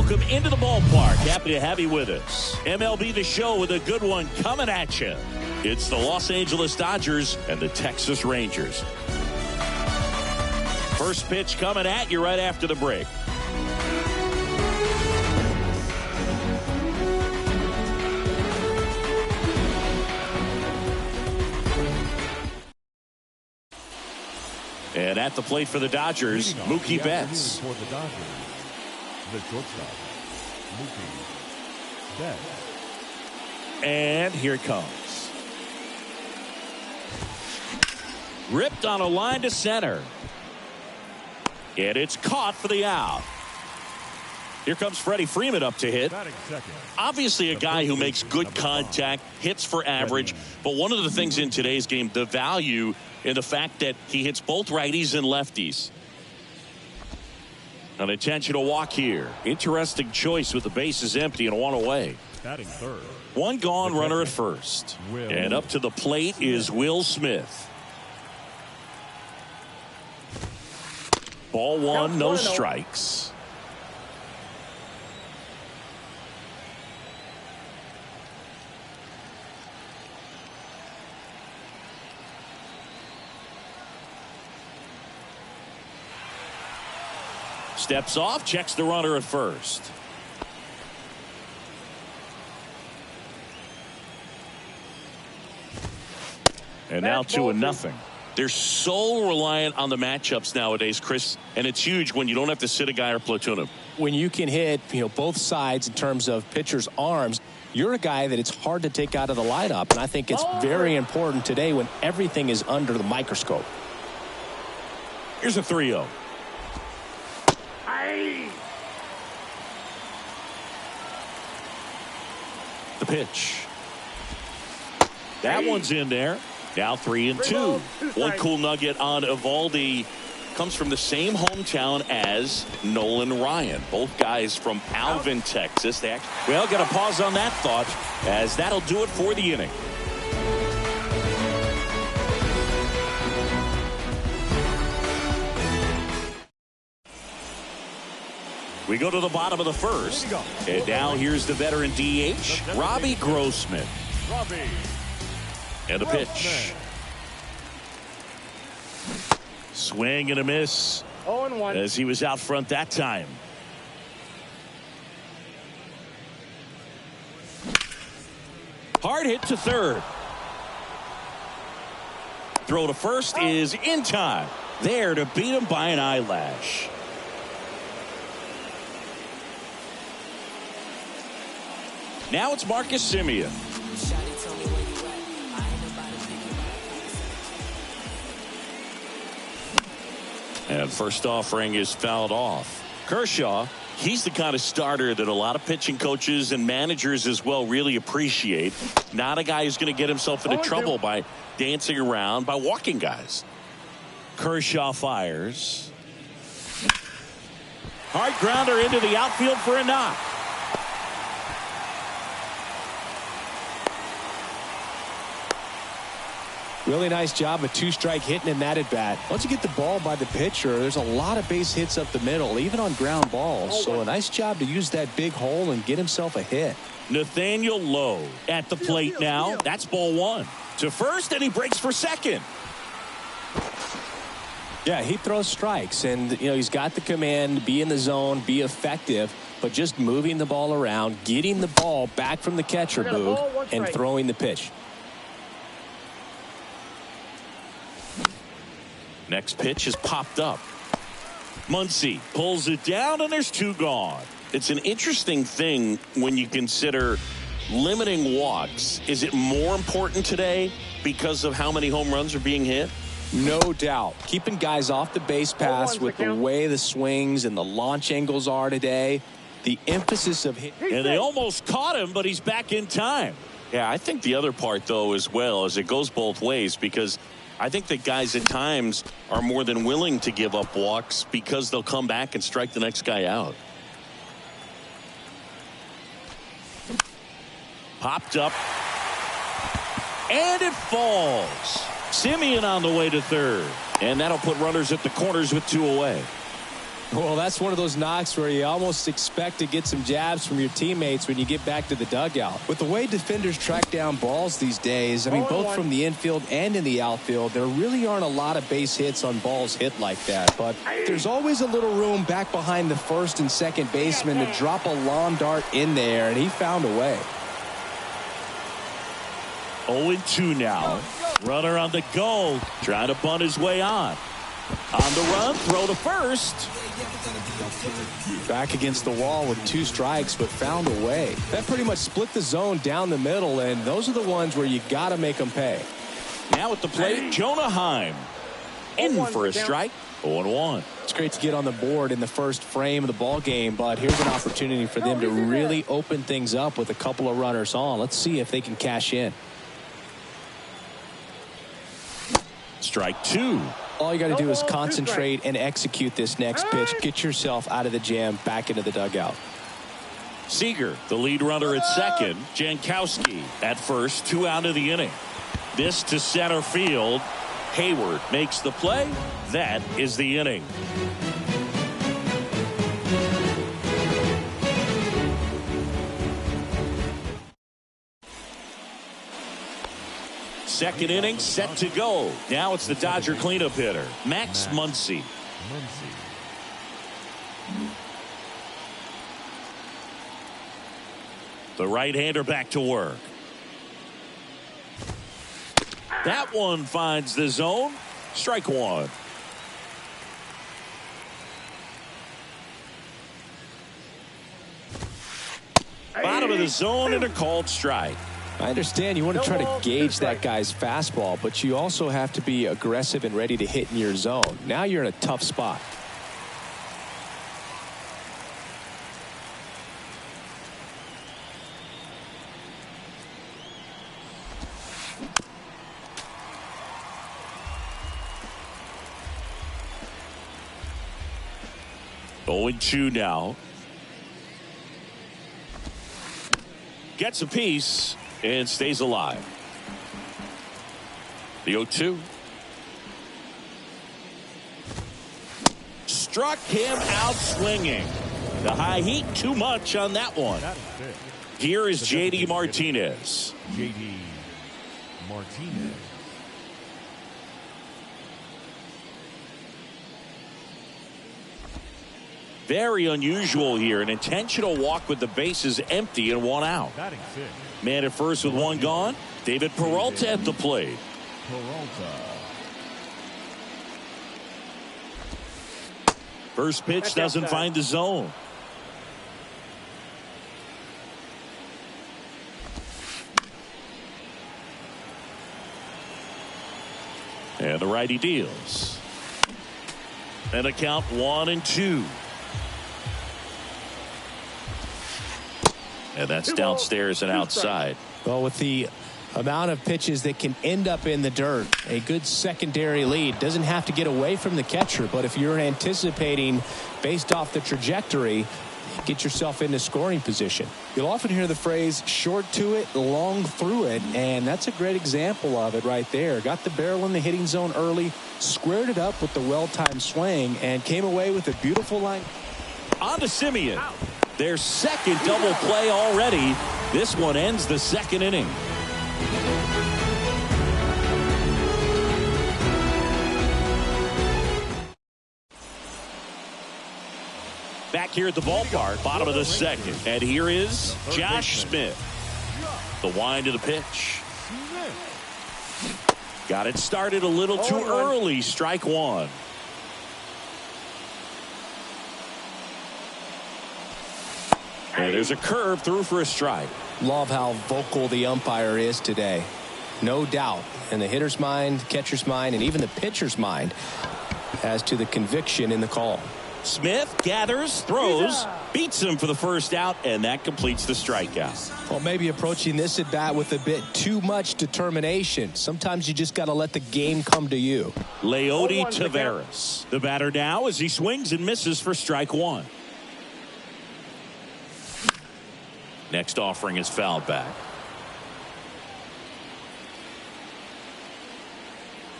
welcome into the ballpark. Happy to have you with us. MLB The Show with a good one coming at you. It's the Los Angeles Dodgers and the Texas Rangers. First pitch coming at you right after the break. And at the plate for the Dodgers, Mookie Betts. For the Dodgers, the shortstop, Mookie Betts. And here it comes. Ripped on a line to center. And it's caught for the out. Here comes Freddie Freeman up to hit. Obviously a guy who makes good contact, hits for average. But one of the things in today's game, the value in the fact that he hits both righties and lefties. An intentional walk here. Interesting choice with the bases empty and one away. Batting third. One gone, runner at first. And up to the plate is Will Smith. Ball one, no strikes. Steps off, checks the runner at first. And now 2-0. They're so reliant on the matchups nowadays, Chris, and it's huge when you don't have to sit a guy or platoon him. When you can hit, both sides in terms of pitchers' arms, you're a guy that it's hard to take out of the lineup, and I think it's very important today when everything is under the microscope. Here's a 3-0. The pitch. That one's in there. Now 3-2. One cool nugget on Evaldi comes from the same hometown as Nolan Ryan. Both guys from Alvin, Texas. Well, got to pause on that thought, as that'll do it for the inning. We go to the bottom of the first. And now here's the veteran DH, Robbie Grossman. And a pitch. Swing and a miss. 0-1. As he was out front that time. Hard hit to third. Throw to first is in time. There to beat him by an eyelash. Now it's Marcus Semien. And first offering is fouled off. Kershaw, he's the kind of starter that a lot of pitching coaches and managers as well really appreciate. Not a guy who's going to get himself into trouble by dancing around, by walking guys. Kershaw fires. Hard grounder into the outfield for a knock. Really nice job of two-strike hitting in that at-bat. Once you get the ball by the pitcher, there's a lot of base hits up the middle, even on ground balls. So a nice job to use that big hole and get himself a hit. Nathaniel Lowe at the plate now. That's ball one. To first, and he breaks for second. Yeah, he throws strikes, and he's got the command, be in the zone, be effective, but just moving the ball around, getting the ball back from the catcher, Boog, and throwing the pitch. Next pitch is popped up. Muncy pulls it down, and there's two gone. It's an interesting thing when you consider limiting walks. Is it more important today because of how many home runs are being hit? No doubt. Keeping guys off the base paths with the way the swings and the launch angles are today. The emphasis of hitting. And they almost caught him, but he's back in time. Yeah, I think the other part, though, as well, is it goes both ways, because I think that guys at times are more than willing to give up walks because they'll come back and strike the next guy out. Popped up. And it falls. Semien on the way to third. And that'll put runners at the corners with two away. Well, that's one of those knocks where you almost expect to get some jabs from your teammates when you get back to the dugout. With the way defenders track down balls these days, I mean, both from the infield and in the outfield, there really aren't a lot of base hits on balls hit like that. But there's always a little room back behind the first and second baseman to drop a lawn dart in there, and he found a way. 0-2 now. Runner on the go, trying to bunt his way on. On the run, throw to first. Back against the wall with 2 strikes, but found a way. That pretty much split the zone down the middle, and those are the ones where you got to make them pay. Now at the plate, Jonah Heim. In for a strike, 0-1. It's great to get on the board in the first frame of the ball game, but here's an opportunity for them to really open things up with a couple of runners on. Let's see if they can cash in. Strike 2. All you got to do is concentrate and execute this next pitch. Get yourself out of the jam, back into the dugout. Seager, the lead runner at second. Jankowski at first, 2 out of the inning. This to center field. Hayward makes the play. That is the inning. Second inning set to go. Now it's the Dodger cleanup hitter, Max Muncy. The right-hander back to work. That one finds the zone. Strike 1. Bottom of the zone and a called strike. I understand you want to try to gauge that guy's fastball, but you also have to be aggressive and ready to hit in your zone. Now you're in a tough spot. Going 2 now. Gets a piece and stays alive. The 0-2. Struck him out swinging. The high heat too much on that one. Here is J.D. Martinez. J.D. Martinez. Very unusual here. An intentional walk with the bases empty and 1 out. Man at first with 1 gone. David Peralta at the plate. First pitch doesn't find the zone. And the righty deals. And a count 1-2. And that's downstairs and outside. Well, with the amount of pitches that can end up in the dirt, a good secondary lead doesn't have to get away from the catcher, but if you're anticipating based off the trajectory, get yourself into scoring position. You'll often hear the phrase short to it, long through it, and that's a great example of it right there. Got the barrel in the hitting zone early, squared it up with the well-timed swing, and came away with a beautiful line. On to Simeon. Their second double play already. This one ends the second inning. Back here at the ballpark, bottom of the second. And here is Josh Smith. The wind of the pitch. Got it started a little too early. Strike 1. And there's a curve through for a strike. Love how vocal the umpire is today. No doubt in the hitter's mind, catcher's mind, and even the pitcher's mind as to the conviction in the call. Smith gathers, throws, beats him for the first out, and that completes the strikeout. Well, maybe approaching this at bat with a bit too much determination. Sometimes you just got to let the game come to you. Leody Taveras, the batter now as he swings and misses for strike 1. Next offering is fouled back.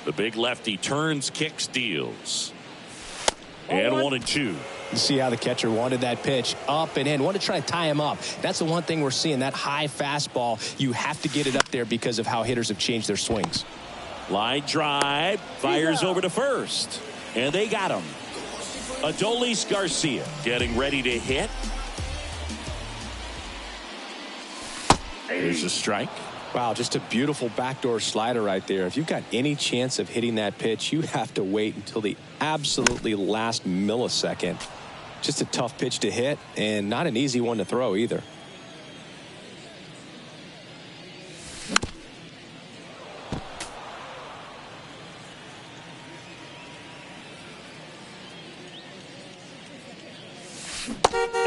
The big lefty turns, kicks, deals. And 1-2. You see how the catcher wanted that pitch up and in, wanted to try to tie him up. That's the one thing we're seeing, that high fastball. You have to get it up there because of how hitters have changed their swings. Line drive, fires over to first, and they got him. Adolis Garcia getting ready to hit. Here's a strike. Wow, just a beautiful backdoor slider right there. If you've got any chance of hitting that pitch, you have to wait until the absolutely last millisecond. Just a tough pitch to hit and not an easy one to throw either.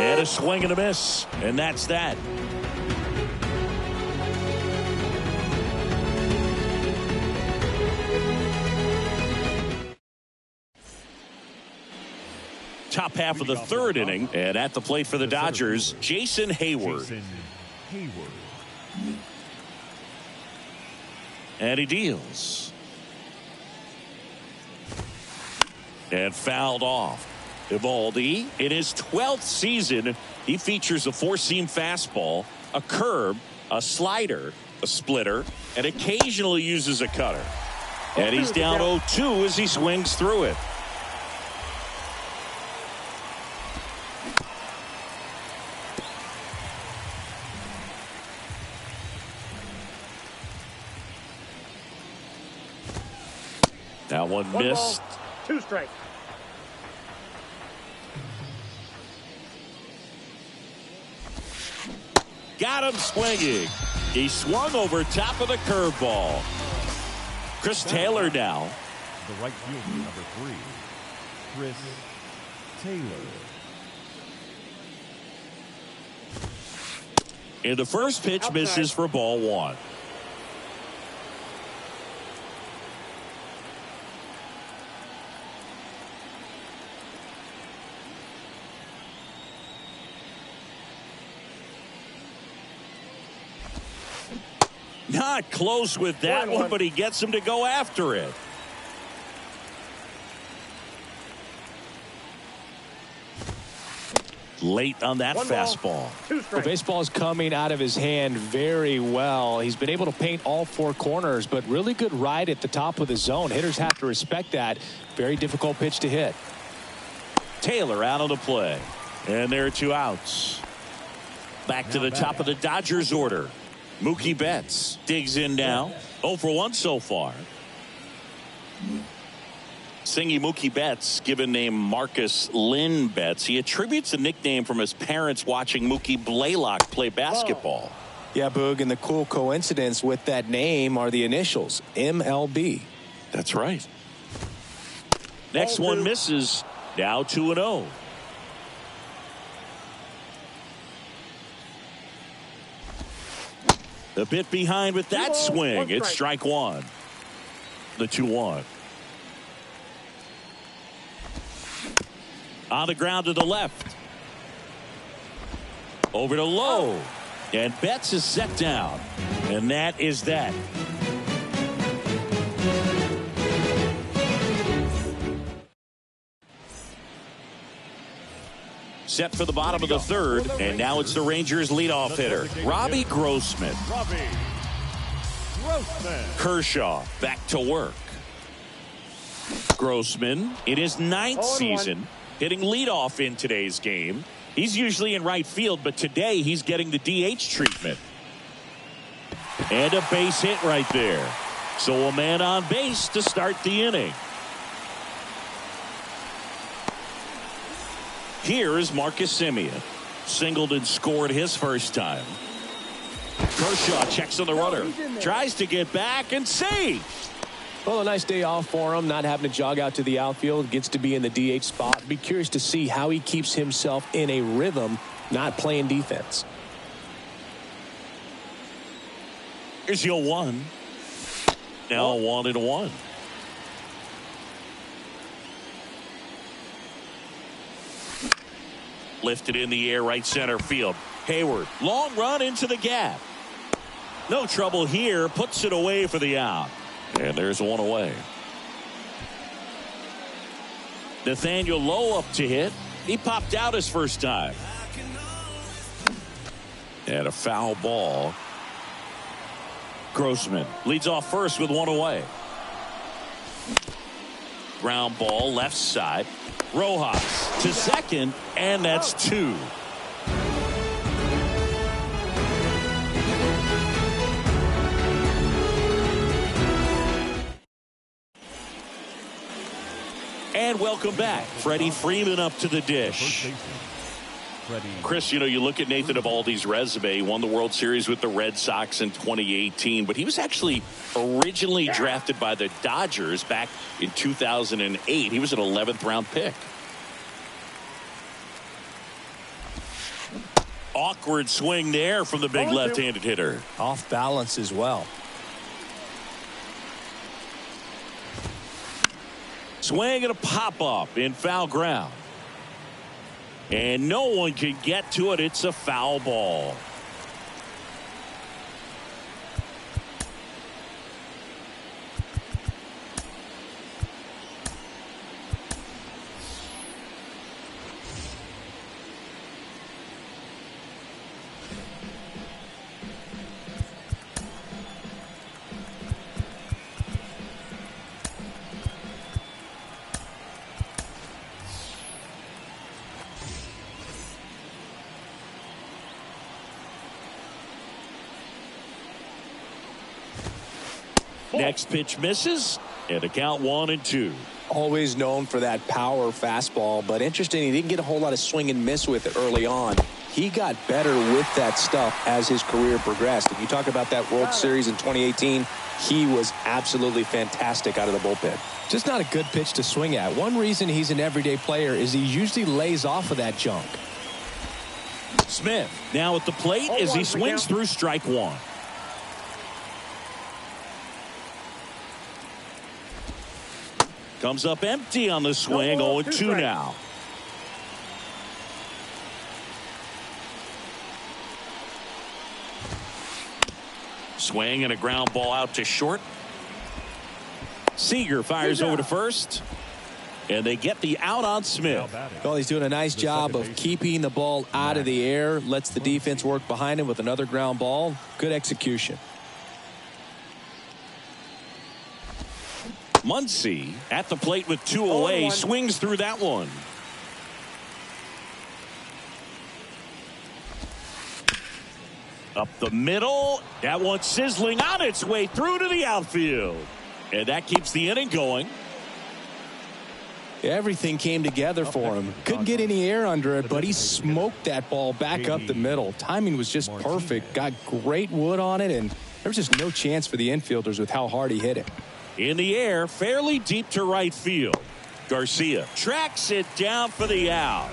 And a swing and a miss, and that's that. Top half of the third inning, and at the plate for the Dodgers, Jason Hayward. And he deals. And fouled off. Evaldi, in his 12th season, he features a four-seam fastball, a curve, a slider, a splitter, and occasionally uses a cutter. And he's down 0-2 as he swings through it. That one missed. Ball, 2 strikes. Got him swinging. He swung over top of the curveball. Chris Taylor now. The right fielder, number 3, Chris Taylor. And the first pitch misses for ball 1. Not close with that one, but he gets him to go after it. Late on that fastball. Well, baseball is coming out of his hand very well. He's been able to paint all 4 corners, but really good ride at the top of the zone. Hitters have to respect that. Very difficult pitch to hit. Taylor out on the play. And there are 2 outs. Back to the top of the Dodgers order. Mookie Betts digs in now. 0 for 1 so far. Singing Mookie Betts, given name Marcus Lynn Betts. He attributes a nickname from his parents watching Mookie Blaylock play basketball. Yeah, Boog, and the cool coincidence with that name are the initials, MLB. That's right. Next one misses. Now 2-0. A bit behind with that swing. It's strike 1. The 2-1. On the ground to the left. Over to low. And Betts is set down. And that is that. Set for the bottom of the third, and now it's the Rangers leadoff hitter, Robbie Grossman. Kershaw back to work. Grossman in his 9th season, hitting leadoff in today's game. He's usually in right field, but today he's getting the DH treatment. And a base hit right there. So a man on base to start the inning. Here is Marcus Semien. Singled and scored his first time. Kershaw checks on the runner. Tries to get back and saves. Well, a nice day off for him, not having to jog out to the outfield. Gets to be in the DH spot. Be curious to see how he keeps himself in a rhythm, not playing defense. Here's your 1. Now 1-1. Lifted in the air, right center field. Hayward, long run into the gap. No trouble here, puts it away for the out. And there's 1 away. Nathaniel Lowe up to hit. He popped out his first time. And a foul ball. Grossman leads off first with one away. Ground ball left side. Rojas to second, and that's two. And welcome back. Freddie Freeman up to the dish. Chris, you know, you look at Nathan Eovaldi's resume. He won the World Series with the Red Sox in 2018, but he was actually originally drafted by the Dodgers back in 2008. He was an 11th round pick. Awkward swing there from the big left-handed hitter. Off balance as well. Swing and a pop-up in foul ground. And no one can get to it. It's a foul ball. Next pitch misses, and a count 1-2. Always known for that power fastball, but interesting, he didn't get a whole lot of swing and miss with it early on. He got better with that stuff as his career progressed. If you talk about that World Series in 2018, he was absolutely fantastic out of the bullpen. Just not a good pitch to swing at. One reason he's an everyday player is he usually lays off of that junk. Smith now at the plate as he swings through strike one. Comes up empty on the swing. 0-2 now. Swing and a ground ball out to short. Seager fires over to first. And they get the out on Smith. Well, he's doing a nice job of keeping the ball out of the air. Lets the defense work behind him with another ground ball. Good execution. Muncy at the plate with two away. Swings through that one. Up the middle. That one sizzling on its way through to the outfield. And that keeps the inning going. Everything came together for him. Couldn't get any air under it, but he smoked that ball back up the middle. Timing was just perfect. Got great wood on it, and there was just no chance for the infielders with how hard he hit it. In the air, fairly deep to right field. Garcia tracks it down for the out.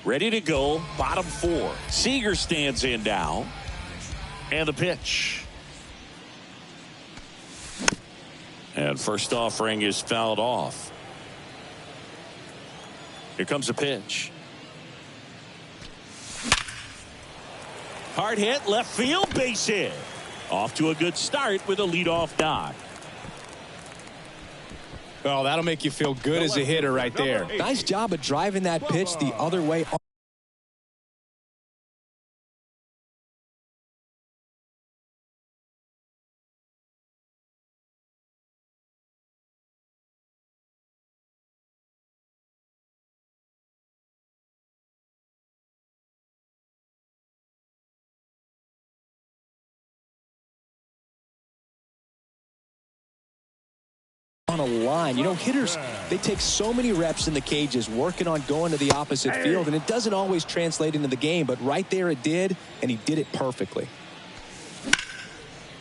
Ready to go, bottom four. Seager stands in now. And the pitch. And first offering is fouled off. Here comes a pitch. Hard hit, left field, base hit. Off to a good start with a leadoff knock. Well, that'll make you feel good as a hitter right there. Nice job of driving that pitch the other way. On a line. You know, hitters, they take so many reps in the cages working on going to the opposite field, and it doesn't always translate into the game, but right there it did, and he did it perfectly.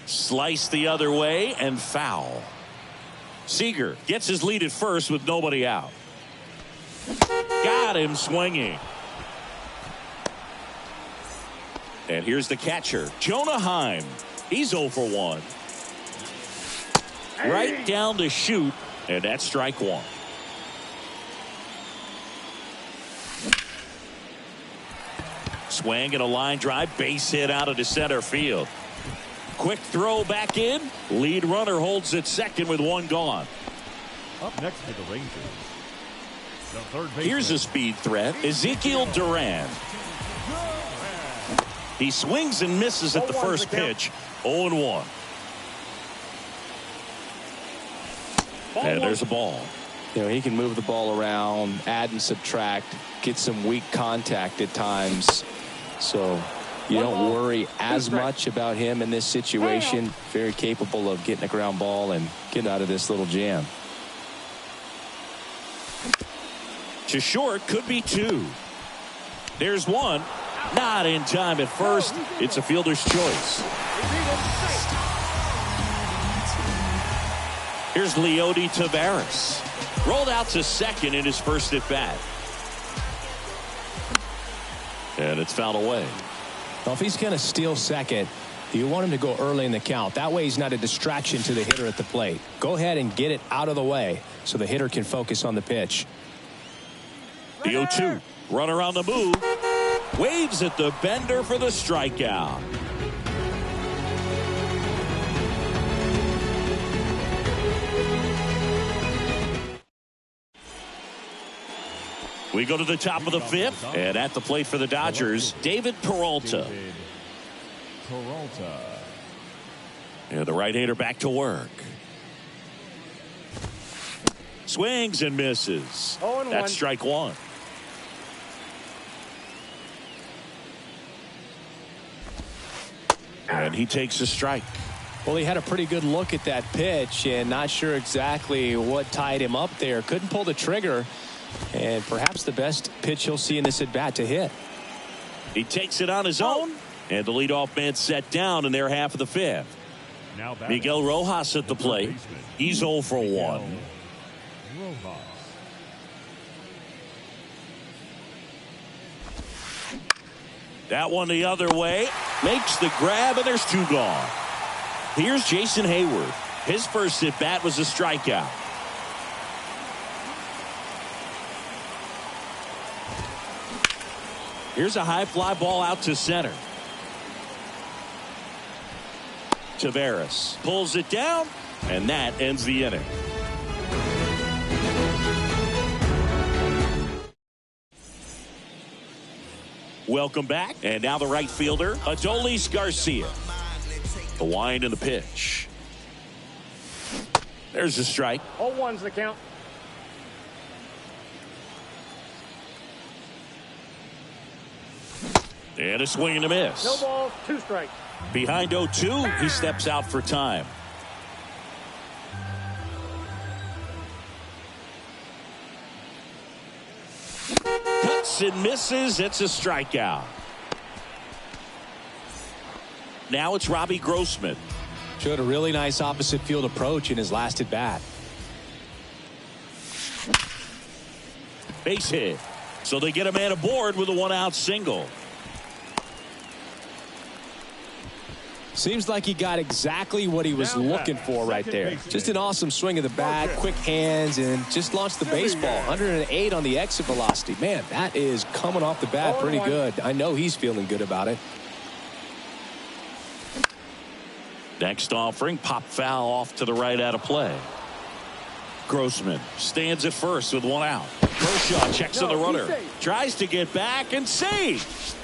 Slice the other way and foul. Seager gets his lead at first with nobody out. Got him swinging. And here's the catcher, Jonah Heim. He's 0 for 1. Right down to shoot, and that's strike one. Swing and a line drive, base hit out into center field. Quick throw back in. Lead runner holds at second with one gone. Up next for the Rangers, the third baseman. Here's a speed threat, Ezekiel Duran. He swings and misses at the first pitch, 0-1. And there's a ball. You know, he can move the ball around, add and subtract, get some weak contact at times. So you don't worry as much about him in this situation. Very capable of getting a ground ball and getting out of this little jam. To short, could be two. There's one. Not in time at first. It's a fielder's choice. Here's Leody Taveras. Rolled out to second in his first at bat. And it's fouled away. Well, if he's going to steal second, you want him to go early in the count. That way he's not a distraction to the hitter at the plate. Go ahead and get it out of the way so the hitter can focus on the pitch. The 0-2. Runner on the move. Waves at the bender for the strikeout. We go to the top of the fifth, and at the plate for the Dodgers, David Peralta. And the right-hander back to work. Swings and misses. That's strike one. And he takes a strike. Well, he had a pretty good look at that pitch and not sure exactly what tied him up there. Couldn't pull the trigger. And perhaps the best pitch he'll see in this at bat to hit. He takes it on his own, and the leadoff man set down in their half of the fifth. Miguel Rojas at the plate. He's 0 for 1. That one the other way. Makes the grab, and there's two gone. Here's Jason Hayward. His first at bat was a strikeout. Here's a high fly ball out to center. Taveras pulls it down, and that ends the inning. Welcome back, and now the right fielder, Adolis Garcia. The wind and the pitch. There's a strike. 0-1's the count. And a swing and a miss. No balls, 2 strikes. Behind 0-2, he steps out for time. Cuts and misses. It's a strikeout. Now it's Robbie Grossman. Showed a really nice opposite field approach in his last at bat. Base hit. So they get a man aboard with a 1-out single. Seems like he got exactly what he was looking for right there. Just an awesome swing of the bat, quick hands, and just launched the baseball. 108 on the exit velocity. Man, that is coming off the bat pretty good. I know he's feeling good about it. Next offering, pop foul off to the right out of play. Grossman stands at first with 1 out. Kershaw checks on the runner. Tries to get back and saves.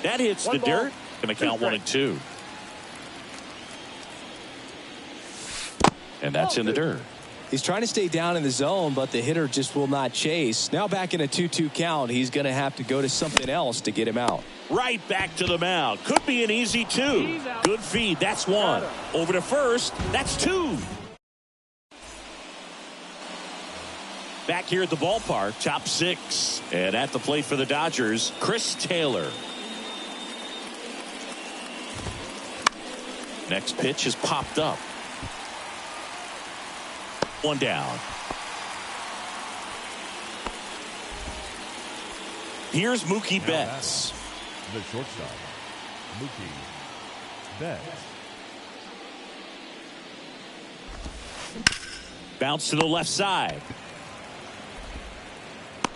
That hits the dirt. Going to count 1 and 2. And that's in the dirt. He's trying to stay down in the zone, but the hitter just will not chase. Now back in a 2-2 count, he's going to have to go to something else to get him out. Right back to the mound. Could be an easy 2. Good feed. That's 1. Over to first. That's 2. Back here at the ballpark, top 6. And at the plate for the Dodgers, Chris Taylor. Next pitch is popped up. 1 down. Here's Mookie Betts. The shortstop, Mookie Betts. Bounce to the left side.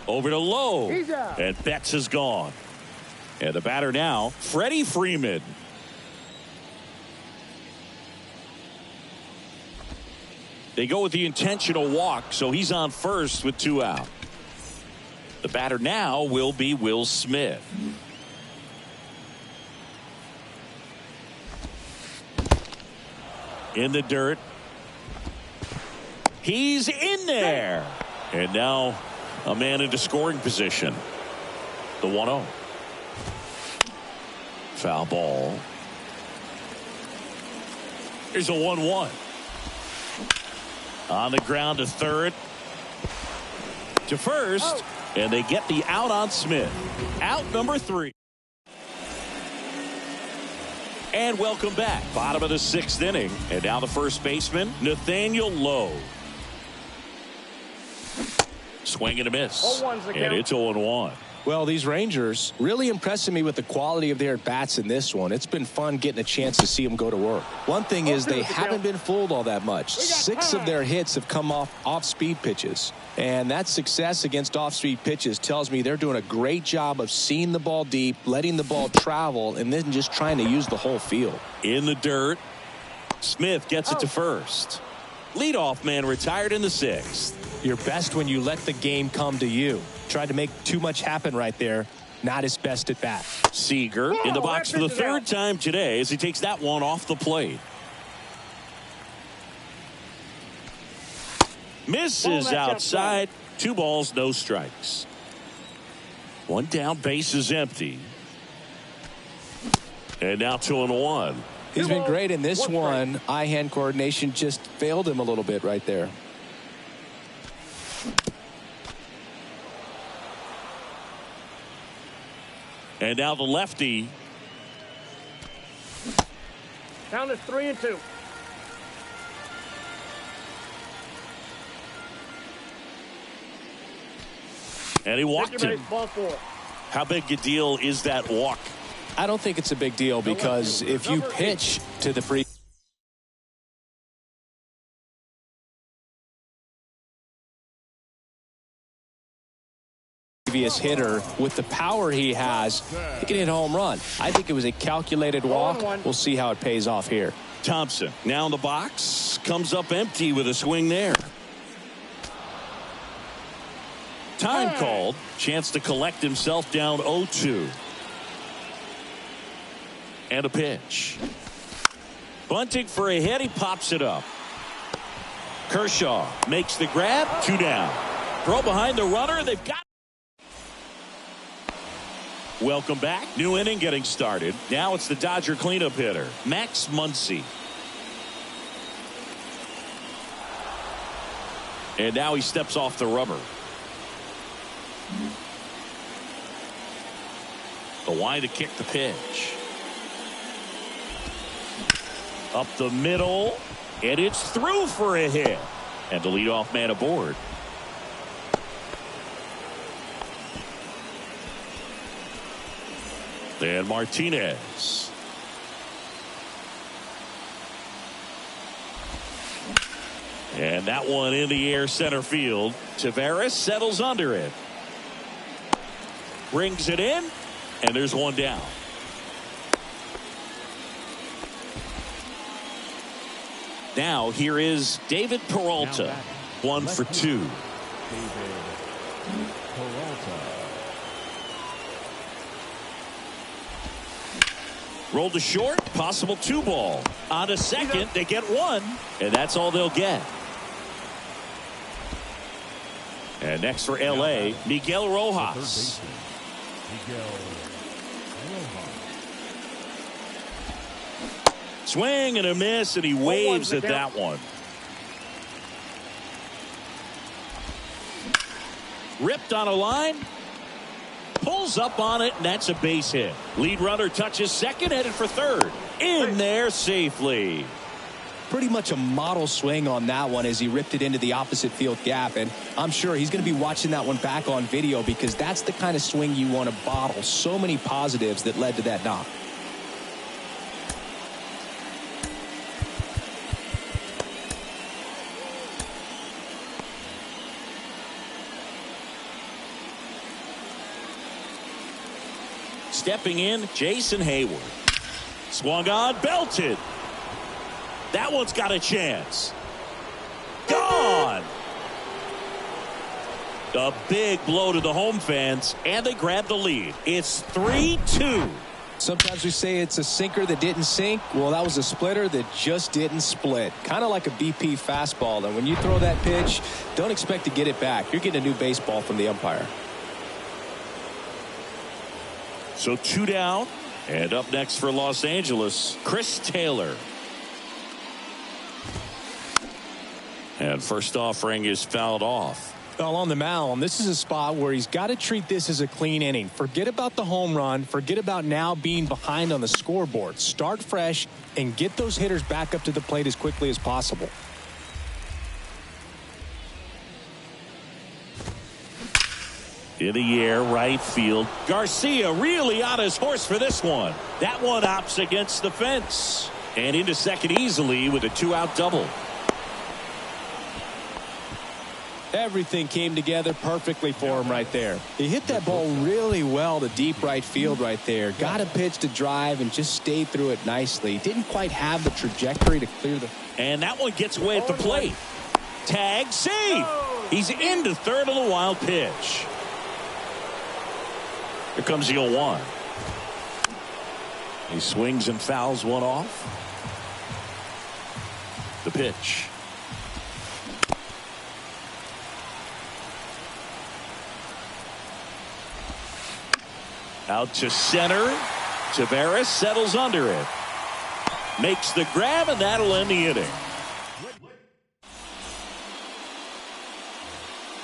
Over to Lowe. He's out. And Betts is gone. And the batter now, Freddie Freeman. They go with the intentional walk, so he's on first with 2 out. The batter now will be Will Smith. In the dirt. He's in there. And now a man into scoring position. The 1-0. Foul ball. Here's a 1-1. On the ground to third. To first. And they get the out on Smith. Out number 3. And welcome back. Bottom of the 6th inning. And now the first baseman, Nathaniel Lowe. Swing and a miss. And it's 0-1. Well, these Rangers really impressing me with the quality of their at-bats in this one. It's been fun getting a chance to see them go to work. One thing is they haven't been fooled all that much. 6 of their hits have come off speed pitches. And that success against off-speed pitches tells me they're doing a great job of seeing the ball deep, letting the ball travel, and then just trying to use the whole field. In the dirt. Smith gets it to first. Leadoff man retired in the 6th. You're best when you let the game come to you. Tried to make too much happen right there. Not his best at bat. Seager in the box for the 3rd time today as he takes that one off the plate. Misses outside. 2 balls, no strikes. 1 down, base is empty. And now 2-1. He's been great in this one. Eye-hand coordination just failed him a little bit right there. And now the lefty. Count is 3-2. And he walked him. Ball 4. How big a deal is that walk? I don't think it's a big deal because if you pitch to the previous hitter with the power he has, he can hit a home run. I think it was a calculated walk. We'll see how it pays off here. Thompson now in the box, comes up empty with a swing there. Time called. Chance to collect himself down 0-2. And a pitch. Bunting for a hit. He pops it up. Kershaw makes the grab. 2 down. Throw behind the runner. They've got. Welcome back. New inning getting started. Now it's the Dodger cleanup hitter, Max Muncy. And now he steps off the rubber. The line to kick the pitch. Up the middle. And it's through for a hit. And the leadoff man aboard. And Martinez. And that one in the air center field. Tavares settles under it. Brings it in. And there's 1 down. Now here is David Peralta. 1 for 2. David Peralta. Rolled to short, possible 2 ball. On to second, they get 1, and that's all they'll get. And next for L.A., Miguel Rojas. Swing and a miss, and he waves at that one. Ripped on a line. Pulls up on it, and that's a base hit. Lead runner touches second, headed for third. In there safely. Pretty much a model swing on that one as he ripped it into the opposite field gap. And I'm sure he's going to be watching that one back on video because that's the kind of swing you want to bottle. So many positives that led to that knock. Stepping in, Jason Hayward. Swung on, belted. That one's got a chance. Gone. A big blow to the home fans, and they grab the lead. It's 3-2. Sometimes we say it's a sinker that didn't sink. Well, that was a splitter that just didn't split. Kind of like a BP fastball. And when you throw that pitch, don't expect to get it back. You're getting a new baseball from the umpire. So 2 down. And up next for Los Angeles, Chris Taylor. And first offering is fouled off. Well, on the mound, this is a spot where he's got to treat this as a clean inning. Forget about the home run. Forget about now being behind on the scoreboard. Start fresh and get those hitters back up to the plate as quickly as possible. In the air, right field. Garcia really on his horse for this one. That one opts against the fence. And into second easily with a 2-out double. Everything came together perfectly for him right there. He hit that ball really well to deep right field right there. Got a pitch to drive and just stayed through it nicely. Didn't quite have the trajectory to clear the... And that one gets away at the plate. Tag, save. He's into third on the wild pitch. Here comes the 0-1. He swings and fouls one off. The pitch. Out to center. Tavares settles under it. Makes the grab, and that'll end the inning.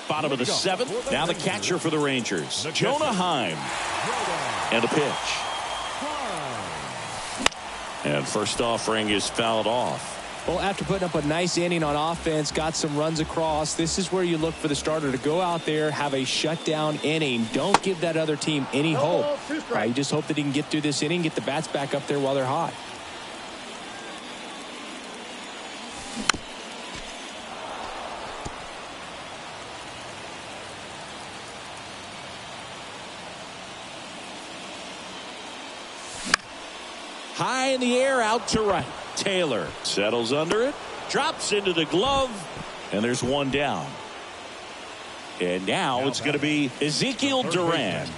Bottom of the 7th. Now the catcher for the Rangers, Jonah Heim. And the pitch. And first offering is fouled off. Well, after putting up a nice inning on offense, got some runs across, this is where you look for the starter to go out there, have a shutdown inning. Don't give that other team any hope. You just hope that he can get through this inning, get the bats back up there while they're hot. High in the air, out to right. Taylor settles under it, drops into the glove, and there's one down. And now it's going to be Ezekiel Duran.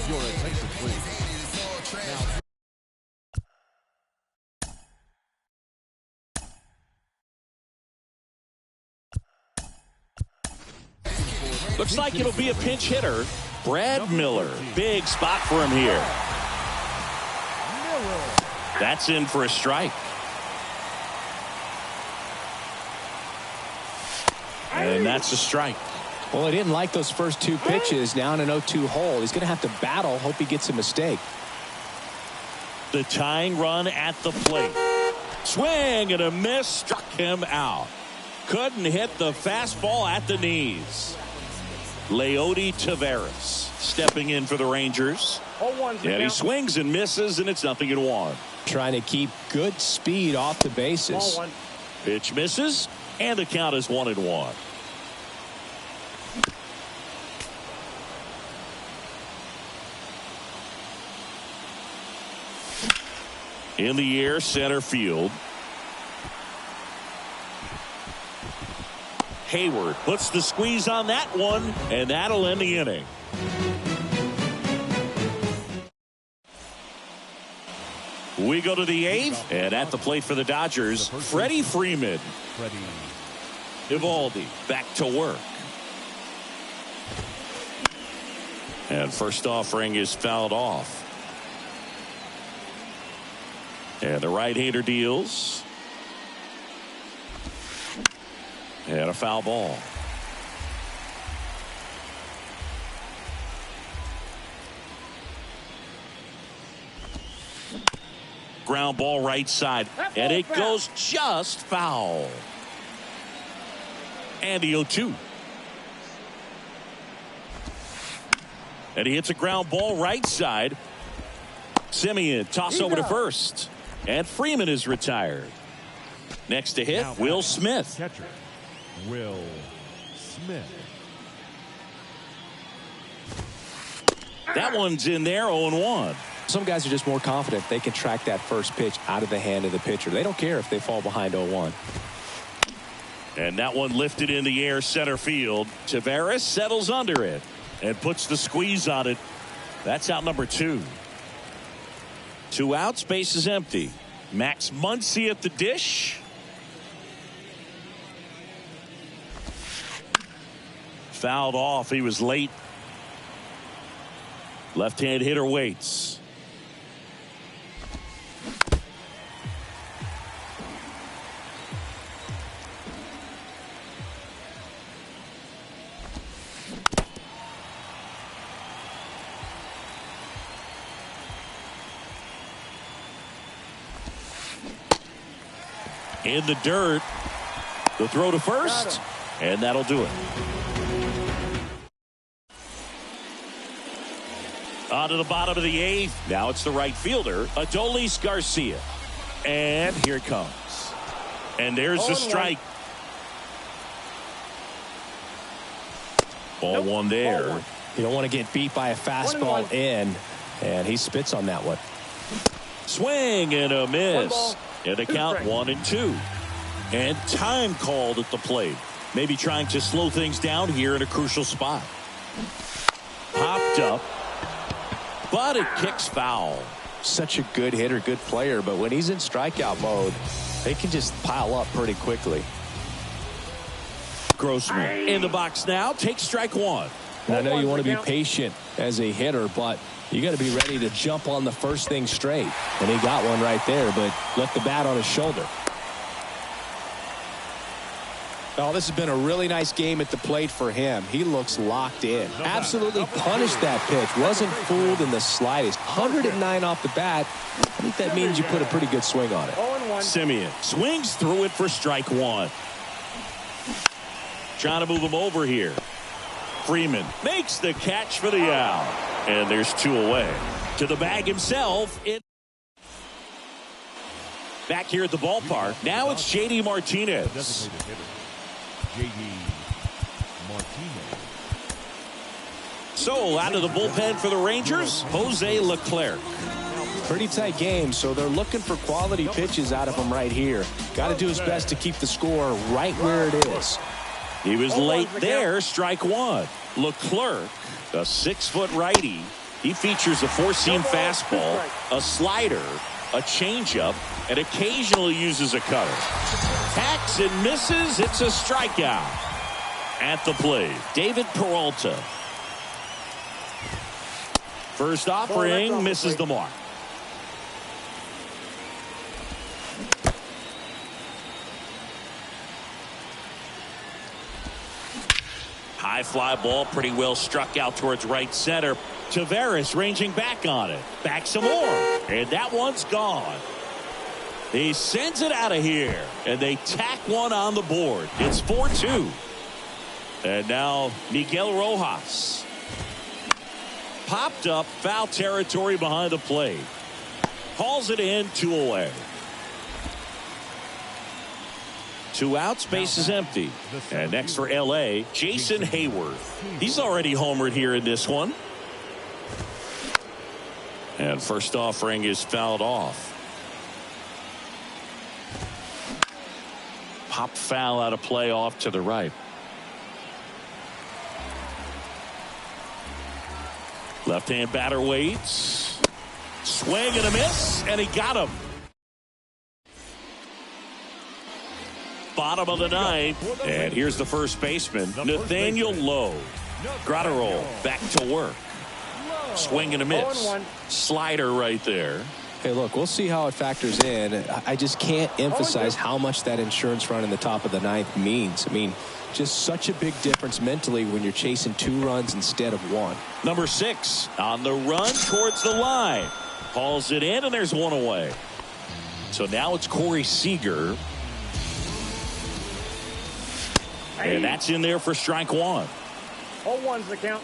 Your attention, please. Looks like it'll be a pinch hitter. Brad Miller. Big spot for him here. That's in for a strike. And that's a strike. Well, he didn't like those first 2 pitches. Now in an 0-2 hole. He's going to have to battle. Hope he gets a mistake. The tying run at the plate. Swing and a miss. Struck him out. Couldn't hit the fastball at the knees. Leody Taveras stepping in for the Rangers. And he swings and misses, and it's 0-1. Trying to keep good speed off the bases. Pitch misses, and the count is 1-1. In the air, center field. Hayward puts the squeeze on that one, and that'll end the inning. We go to the 8th, and at the plate for the Dodgers, Freddie Freeman. Evaldi back to work. And first offering is fouled off. And the right-hander deals. And a foul ball. Ground ball right side. And it goes just foul. And the 0-2. And he hits a ground ball right side. Simeon toss over to first. And Freeman is retired. Next to hit, Will Smith. Catcher, Will Smith. That one's in there, 0-1. Some guys are just more confident they can track that first pitch out of the hand of the pitcher. They don't care if they fall behind 0-1. And that one lifted in the air center field. Tavares settles under it and puts the squeeze on it. That's out number 2. 2 outs, base is empty. Max Muncy at the dish. Fouled off. He was late. Left-hand hitter waits. In the dirt. The throw to first. And that'll do it. On to the bottom of the 8th. Now it's the right fielder, Adolis Garcia. And here it comes. And there's the strike. Ball one there. You don't want to get beat by a fastball in. And he spits on that one. Swing and a miss. And a count 1-2. And time called at the plate. Maybe trying to slow things down here in a crucial spot. Popped up. But it kicks foul. Such a good hitter, good player. But when he's in strikeout mode, they can just pile up pretty quickly. Grossman in the box now. Takes strike 1. And I know you want to be patient as a hitter, but you got to be ready to jump on the first thing straight. And he got one right there, but left the bat on his shoulder. Oh, this has been a really nice game at the plate for him. He looks locked in. Absolutely punished that pitch. Wasn't fooled in the slightest. 109 off the bat. I think that means you put a pretty good swing on it. Simeon swings through it for strike 1. Trying to move him over here. Freeman makes the catch for the out. And there's 2 away. To the bag himself. Back here at the ballpark. Now it's J.D. Martinez. J.D. Martinez. So out of the bullpen for the Rangers, Jose Leclerc. Pretty tight game, so they're looking for quality pitches out of him right here. Got to do his best to keep the score right where it is. He was late there, strike 1. Leclerc, a 6-foot righty. He features a 4-seam fastball, a slider, a changeup, and occasionally uses a cutter. Hacks and misses. It's a strikeout. At the plate, David Peralta. First offering misses the mark. High fly ball, pretty well struck out towards right center. Tavares ranging back on it. Back some more. And that one's gone. He sends it out of here. And they tack one on the board. It's 4-2. And now Miguel Rojas. Popped up, foul territory behind the plate. Calls it in, 2 away. 2 outs, base is empty. And next for L.A., Jason Hayward. He's already homered here in this one. And first offering is fouled off. Pop foul out of play off to the right. Left-hand batter waits. Swing and a miss, and he got him. Bottom of the 9th, and here's the first baseman, Nathaniel Lowe. Grotterol back to work. Swing and a miss. Slider right there. Hey, look, we'll see how it factors in. I just can't emphasize how much that insurance run in the top of the 9th means. I mean, just such a big difference mentally when you're chasing 2 runs instead of 1. Number 6 on the run towards the line. Hauls it in, and there's 1 away. So now it's Corey Seager. And that's in there for strike 1. 0-1's the count.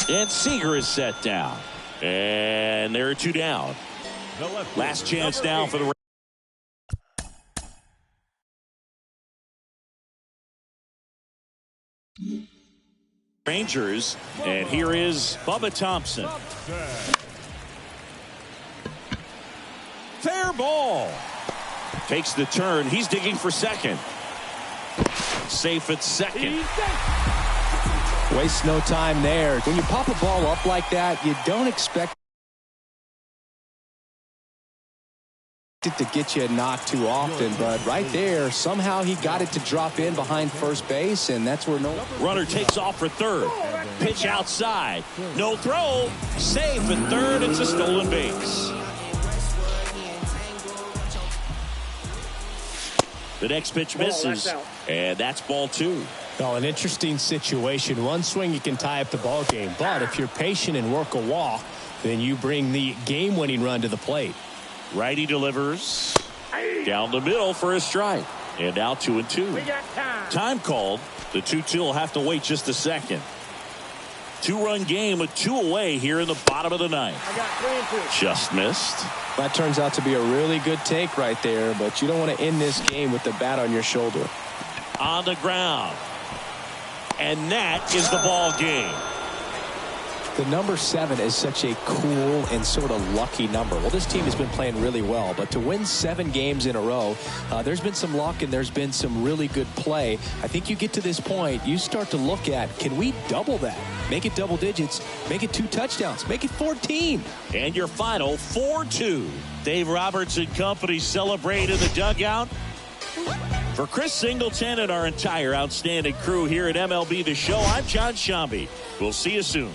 And Seager is set down. And there are 2 down. Last chance now for the Rangers. And here is Bubba Thompson. Fair ball. Takes the turn. He's digging for second. Safe at second. Waste no time there. When you pop a ball up like that, you don't expect it to get you a knock too often, but right there, somehow he got it to drop in behind first base, and that's where no runner takes off for third. Pitch outside. No throw. Safe at third. It's a stolen base. The next pitch misses, and that's ball 2. Oh, an interesting situation. One swing, you can tie up the ball game, but if you're patient and work a walk, then you bring the game-winning run to the plate. Righty delivers down the middle for a strike, and now 2-2. Time called. The 2-2 will have to wait just a second. 2-run game with 2 away here in the bottom of the ninth. Just missed. That turns out to be a really good take right there, but you don't want to end this game with the bat on your shoulder. On the ground. And that is the ball game. The number 7 is such a cool and sort of lucky number. Well, this team has been playing really well, but to win 7 games in a row, there's been some luck and there's been some really good play. I think you get to this point, you start to look at, can we double that? Make it double digits, make it 2 touchdowns, make it 14. And your final 4-2. Dave Roberts and company celebrate in the dugout. For Chris Singleton and our entire outstanding crew here at MLB The Show, I'm John Shambi. We'll see you soon.